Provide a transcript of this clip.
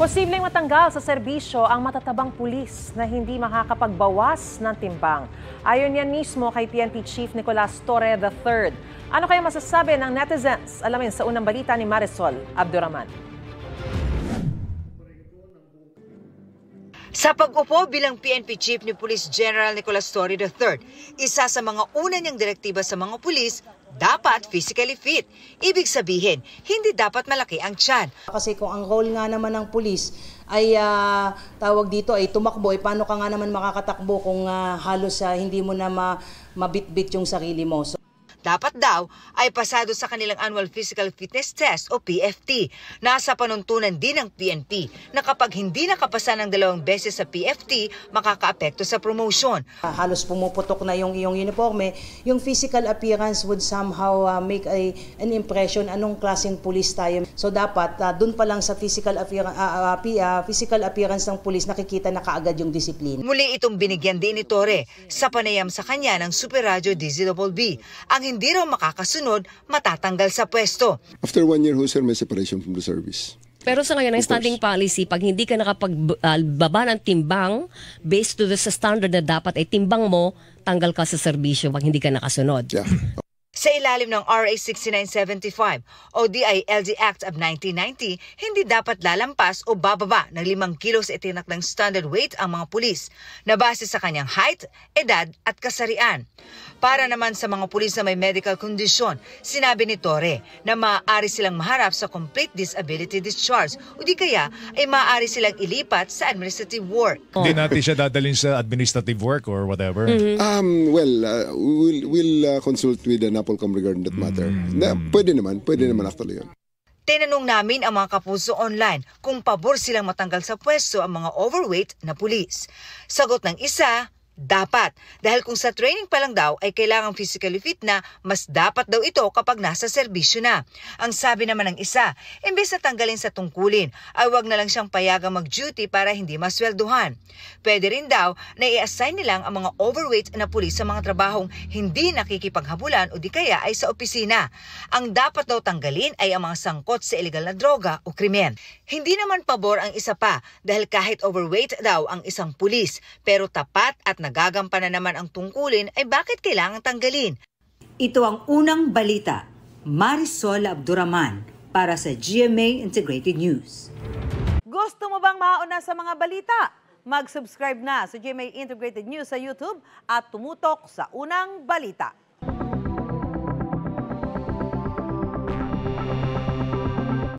Posibleng matanggal sa serbisyo ang matatabang pulis na hindi makakapagbawas ng timbang. Ayon yan mismo kay PNP Chief Nicolas Torre III. Ano kaya masasabi ng netizens? Alamin sa unang balita ni Marisol Abduraman. Sa pag-upo bilang PNP Chief ni Police General Nicolas Torre III, isa sa mga una niyang direktiba sa mga pulis, dapat physically fit. Ibig sabihin, hindi dapat malaki ang tiyan. Kasi kung ang role nga naman ng pulis ay tawag dito ay tumakbo, paano ka nga naman makakatakbo kung halos hindi mo na mabitbit yung sarili mo. Dapat daw ay pasado sa kanilang annual physical fitness test o PFT. Nasa panuntunan din ng PNP na kapag hindi nakapasa ng 2 beses sa PFT, makakaapekto sa promotion. Halos pumuputok na yung iyong uniforme, yung physical appearance would somehow make an impression anong klaseng pulis tayo. So dapat dun pa lang sa physical appearance ng pulis nakikita na kaagad yung disiplina. Muli itong binigyan din ni Torre sa panayam sa kanya ng Super Radio DZBB. Ang hindi raw makakasunod, matatanggal sa pwesto. After 1 year, sir, may separation from the service. Pero sa ngayon, ang standing policy, pag hindi ka nakapagbaba ng timbang, based to sa standard na dapat ay timbang mo, tanggal ka sa serbisyo pag hindi ka nakasunod. Yeah. Sa ilalim ng RA 6975 o DILG Act of 1990, hindi dapat lalampas o bababa ng 5 kilos itinakdang standard weight ang mga pulis na base sa kanyang height, edad at kasarian. Para naman sa mga pulis na may medical condition, sinabi ni Torre na maaari silang maharap sa complete disability discharge o di kaya ay maaari silang ilipat sa administrative work. Hindi natin siya dadalhin sa administrative work or whatever? We'll consult with the NAPOLCOM regarding that matter. Pwede naman actually yun. Tinanong namin ang mga kapuso online kung pabor silang matanggal sa pwesto ang mga overweight na pulis. Sagot ng isa, dapat. Dahil kung sa training pa lang daw ay kailangang physically fit na, mas dapat daw ito kapag nasa serbisyo na. Ang sabi naman ng isa, imbes na tanggalin sa tungkulin, ay wag na lang siyang payagang mag-duty para hindi maswelduhan. Pwede rin daw na i-assign nilang ang mga overweight na pulis sa mga trabahong hindi nakikipaghabulan o di kaya ay sa opisina. Ang dapat daw tanggalin ay ang mga sangkot sa illegal na droga o krimen. Hindi naman pabor ang isa pa dahil kahit overweight daw ang isang pulis, pero tapat at nagagampanan naman ang tungkulin ay bakit kailangang tanggalin. Ito ang unang balita. Marisol Abduraman para sa GMA Integrated News. Gusto mo bang mauna sa mga balita? Mag-subscribe na sa GMA Integrated News sa YouTube at tumutok sa unang balita.